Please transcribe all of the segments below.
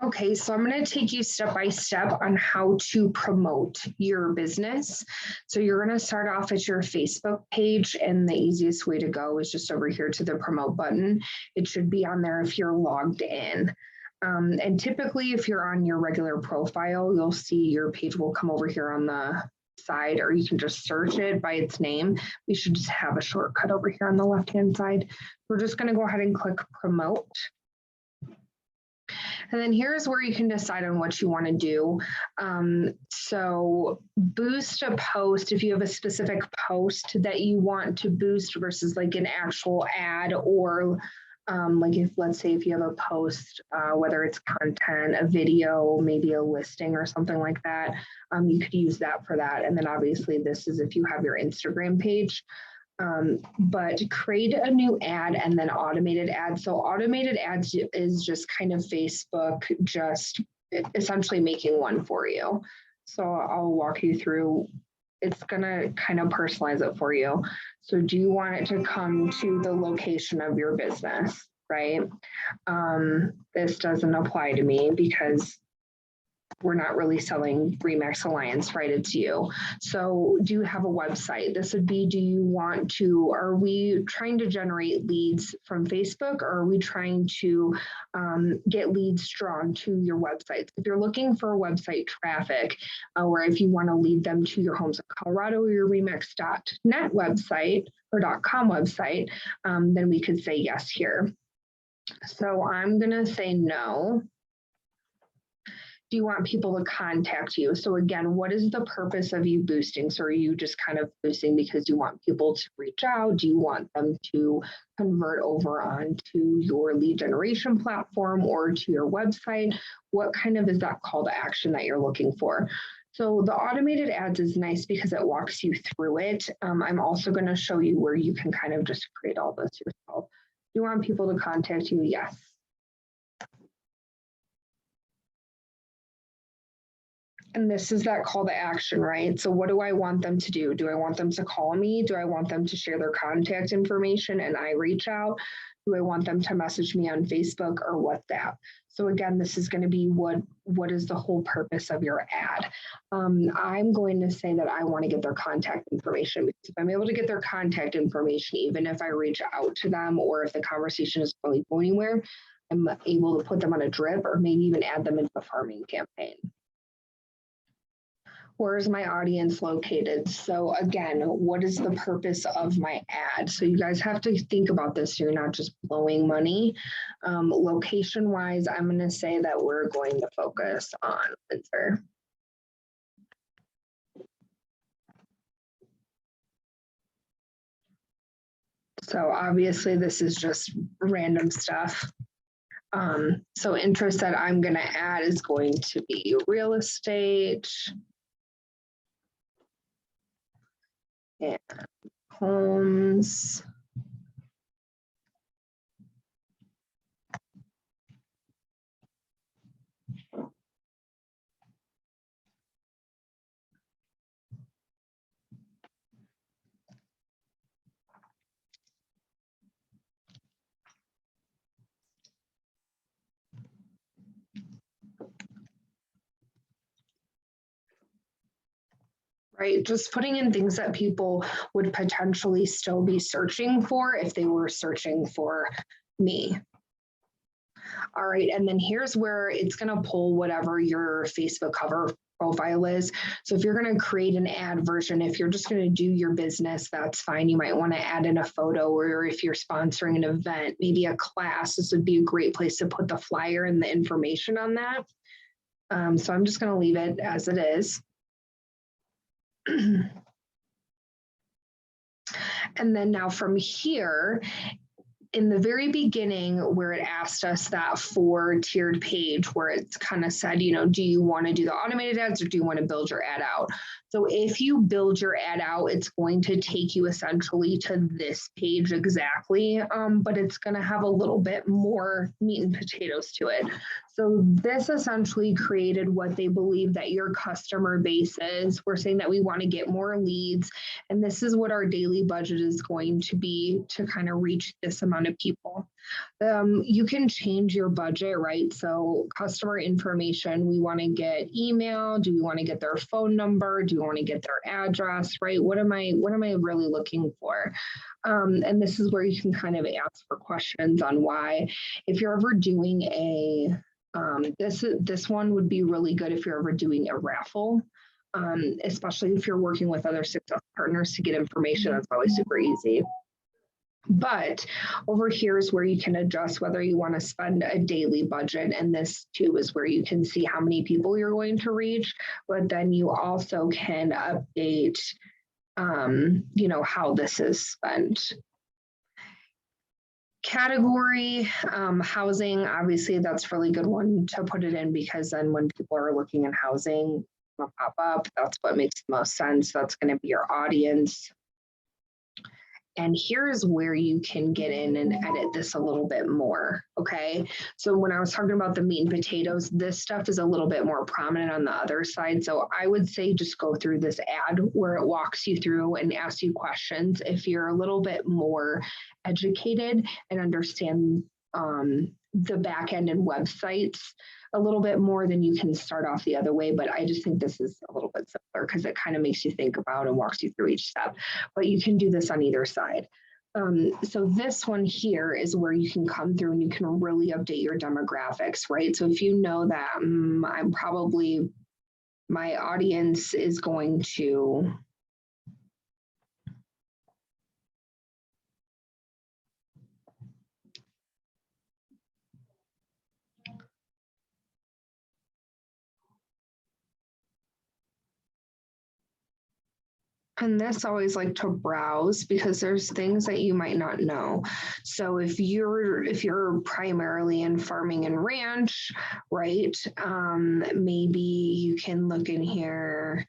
Okay, so I'm going to take you step by step on how to promote your business. So you're going to start off at your Facebook page, and the easiest way to go is just over here to the promote button. It should be on there if you're logged in. And typically, if you're on your regular profile, you'll see your page will come over here on the side, or you can just search it by its name. We should just have a shortcut over here on the left-hand side. We're just going to go ahead and click promote. And then here's where you can decide on what you want to do. So boost a post, if you have a specific post that you want to boost versus like an actual ad, or like if, let's say if you have a post, whether it's content, a video, maybe a listing or something like that, you could use that for that. And then obviously this is if you have your Instagram page. But create a new ad and then automated ads. So automated ads is just kind of Facebook just essentially making one for you. So I'll walk you through. It's going to kind of personalize it for you. So do you want it to come to the location of your business, right? This doesn't apply to me because we're not really selling Remax Alliance, right? It's you. So do you have a website? This would be, do you want to, are we trying to generate leads from Facebook, or are we trying to get leads drawn to your website? If you're looking for website traffic, or if you want to lead them to your Homes of Colorado or your Remax.net website or .com website, then we could say yes here. So I'm going to say no. Do you want people to contact you? So again, what is the purpose of you boosting? So are you just kind of boosting because you want people to reach out? Do you want them to convert over onto your lead generation platform or to your website? What kind of is that call to action that you're looking for? So the automated ads is nice because it walks you through it. I'm also going to show you where you can kind of just create all this yourself. Do you want people to contact you? Yes. And this is that call to action, right? So what do I want them to do? Do I want them to call me? Do I want them to share their contact information and I reach out? Do I want them to message me on Facebook or WhatsApp? So again, this is going to be what is the whole purpose of your ad? I'm going to say that I want to get their contact information, because if I'm able to get their contact information, even if I reach out to them or if the conversation is really going anywhere, I'm able to put them on a drip or maybe even add them into a farming campaign. Where is my audience located? So again, what is the purpose of my ad? So you guys have to think about this. You're not just blowing money. Location-wise, I'm going to say that we're going to focus on Windsor. So obviously this is just random stuff. So interest that I'm going to add is going to be real estate and homes. Right, just putting in things that people would potentially still be searching for if they were searching for me. All right, and then here's where it's going to pull whatever your Facebook cover profile is. So if you're going to create an ad version, if you're just going to do your business, that's fine. You might want to add in a photo, or if you're sponsoring an event, maybe a class, this would be a great place to put the flyer and the information on that. So I'm just going to leave it as it is. And then now from here, in the very beginning where it asked us that 4-tiered page where it's kind of said, you know, do you want to do the automated ads or do you want to build your ad out? So if you build your ad out, it's going to take you essentially to this page exactly, but it's going to have a little bit more meat and potatoes to it. So this essentially created what they believe that your customer base is. We're saying that we want to get more leads, and this is what our daily budget is going to be to kind of reach this amount of people. You can change your budget, right? So customer information, we want to get email. Do we want to get their phone number? Do we want to get their address, right? What am I really looking for? And this is where you can kind of ask for questions on why. If you're ever doing a, this one would be really good if you're ever doing a raffle, especially if you're working with other success partners to get information. That's always super easy. But over here is where you can adjust whether you want to spend a daily budget. And this too is where you can see how many people you're going to reach, but then you also can update, how this is spent. Category, housing, obviously that's a really good one to put it in, because then when people are looking in housing, it'll pop up. That's what makes the most sense. That's going to be your audience. And here's where you can get in and edit this a little bit more, okay? So when I was talking about the meat and potatoes, this stuff is a little bit more prominent on the other side. So I would say just go through this ad where it walks you through and asks you questions. If you're a little bit more educated and understand the back end and websites a little bit more, then you can start off the other way. But I just think this is a little bit simpler because it kind of makes you think about and walks you through each step. But you can do this on either side. So this one here is where you can come through and you can really update your demographics, right? So if you know that my audience is going to, and this always like to browse because there's things that you might not know. So if you're primarily in farming and ranch, right? Maybe you can look in here.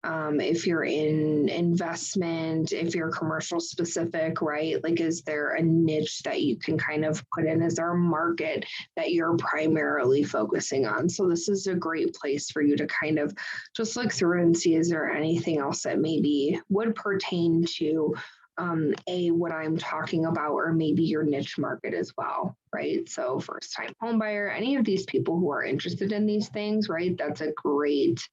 If you're in investment, if you're commercial specific, right? Like, is there a niche that you can kind of put in? Is there a market that you're primarily focusing on? So this is a great place for you to kind of just look through and see, is there anything else that maybe would pertain to what I'm talking about, or maybe your niche market as well, right? So first time home buyer, any of these people who are interested in these things, right? That's a great,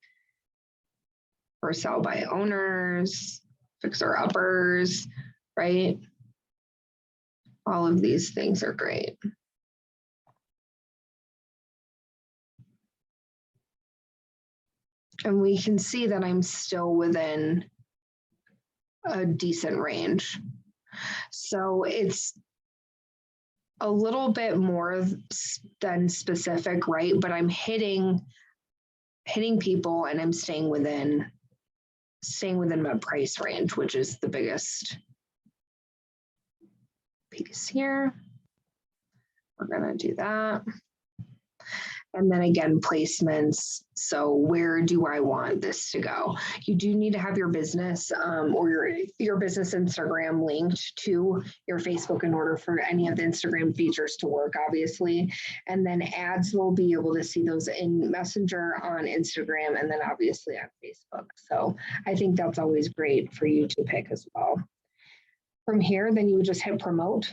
or sell by owners, fixer uppers, right? All of these things are great. And we can see that I'm still within a decent range. So it's a little bit more than specific, right? But I'm hitting people and I'm staying within my price range, which is the biggest piece here. We're gonna do that. And then again, placements. So where do I want this to go? You do need to have your business or your business Instagram linked to your Facebook in order for any of the Instagram features to work, obviously. And then ads will be able to see those in Messenger, on Instagram, and then obviously on Facebook. So I think that's always great for you to pick as well. From here, then you would just hit promote.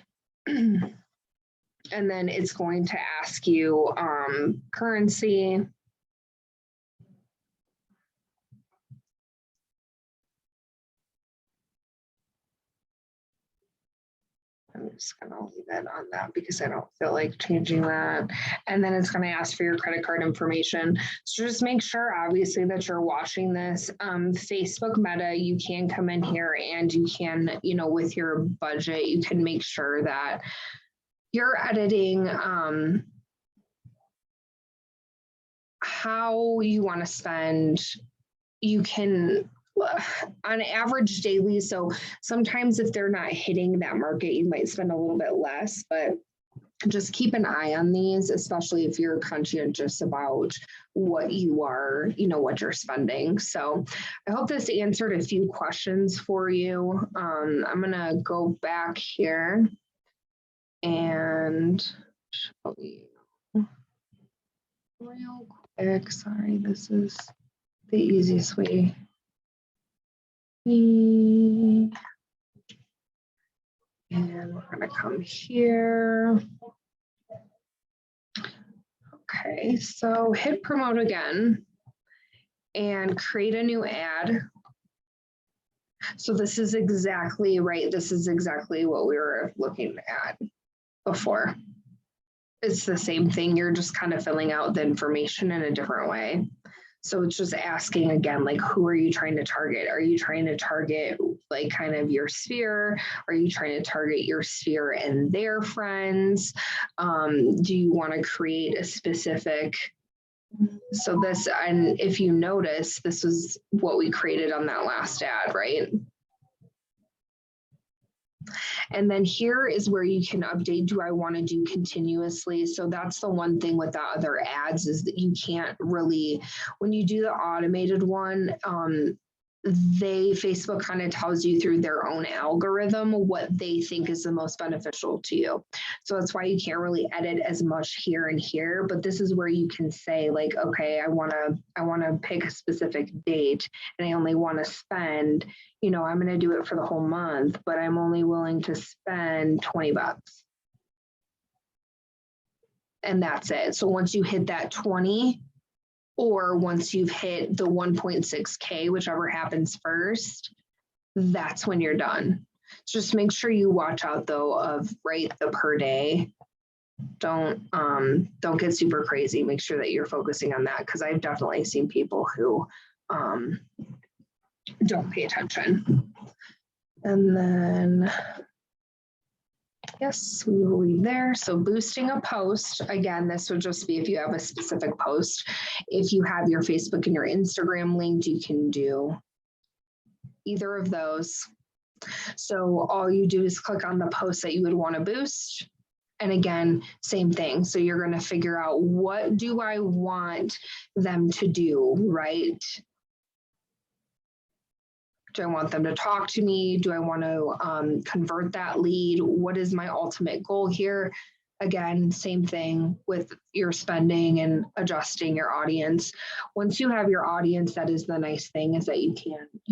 And then it's going to ask you currency. I'm just going to leave it on that because I don't feel like changing that. And then it's going to ask for your credit card information. So just make sure, obviously, that you're watching this. Facebook Meta, you can come in here and you can, with your budget, you can make sure that you're editing how you want to spend. You can, on average daily, so sometimes if they're not hitting that market, you might spend a little bit less, but just keep an eye on these, especially if you're conscientious about what you are, what you're spending. So I hope this answered a few questions for you. I'm gonna go back here and show you. real quick. Sorry, this is the easiest way. And we're going to come here. Okay, so hit promote again and create a new ad. So this is exactly right. This is exactly what we were looking at before. It's the same thing. You're just kind of filling out the information in a different way. So it's just asking again, like, who are you trying to target? Are you trying to target like kind of your sphere? Are you trying to target your sphere and their friends? Do you want to create a specific? So this, and if you notice, this was what we created on that last ad, right? And then here is where you can update, do I want to do continuously? So that's the one thing with the other ads is that you can't really, when you do the automated one, Facebook kind of tells you through their own algorithm what they think is the most beneficial to you. So that's why you can't really edit as much here and here, but this is where you can say like, okay, I want to pick a specific date and I only want to spend, you know, I'm going to do it for the whole month, but I'm only willing to spend $20. And that's it. So once you hit that 20, or once you've hit the 1.6K, whichever happens first, that's when you're done. Just make sure you watch out though of the per day. Don't get super crazy. Make sure that you're focusing on that because I've definitely seen people who don't pay attention. And then yes, we will leave there. So boosting a post, again, this would just be if you have a specific post. If you have your Facebook and your Instagram linked, you can do either of those. So all you do is click on the post that you would want to boost. And again, same thing. So you're going to figure out what do I want them to do, right? Do I want them to talk to me? Do I want to convert that lead? What is my ultimate goal here? Again, same thing with your spending and adjusting your audience. Once you have your audience, that is the nice thing is that you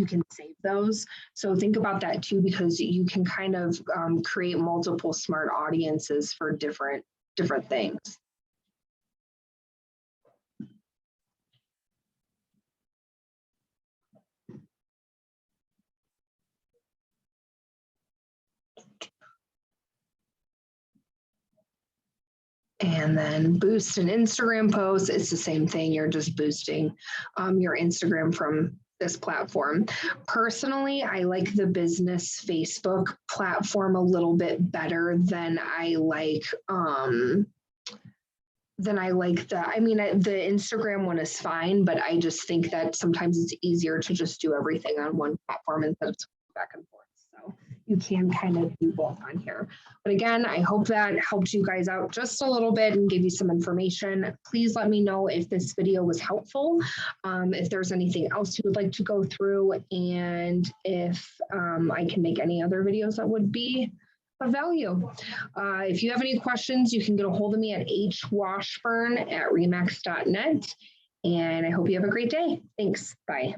can save those. So think about that too, because you can kind of create multiple smart audiences for different things. And then boost an Instagram post. It's the same thing. You're just boosting your Instagram from this platform. Personally, I like the business Facebook platform a little bit better than I like the, the Instagram one is fine, but I just think that sometimes it's easier to just do everything on one platform instead of back and forth. So you can kind of do both on here. But again, I hope that helped you guys out just a little bit and give you some information. Please let me know if this video was helpful, if there's anything else you would like to go through, and if I can make any other videos that would be of value. If you have any questions, you can get a hold of me at hwashburn@remax.net. And I hope you have a great day. Thanks. Bye.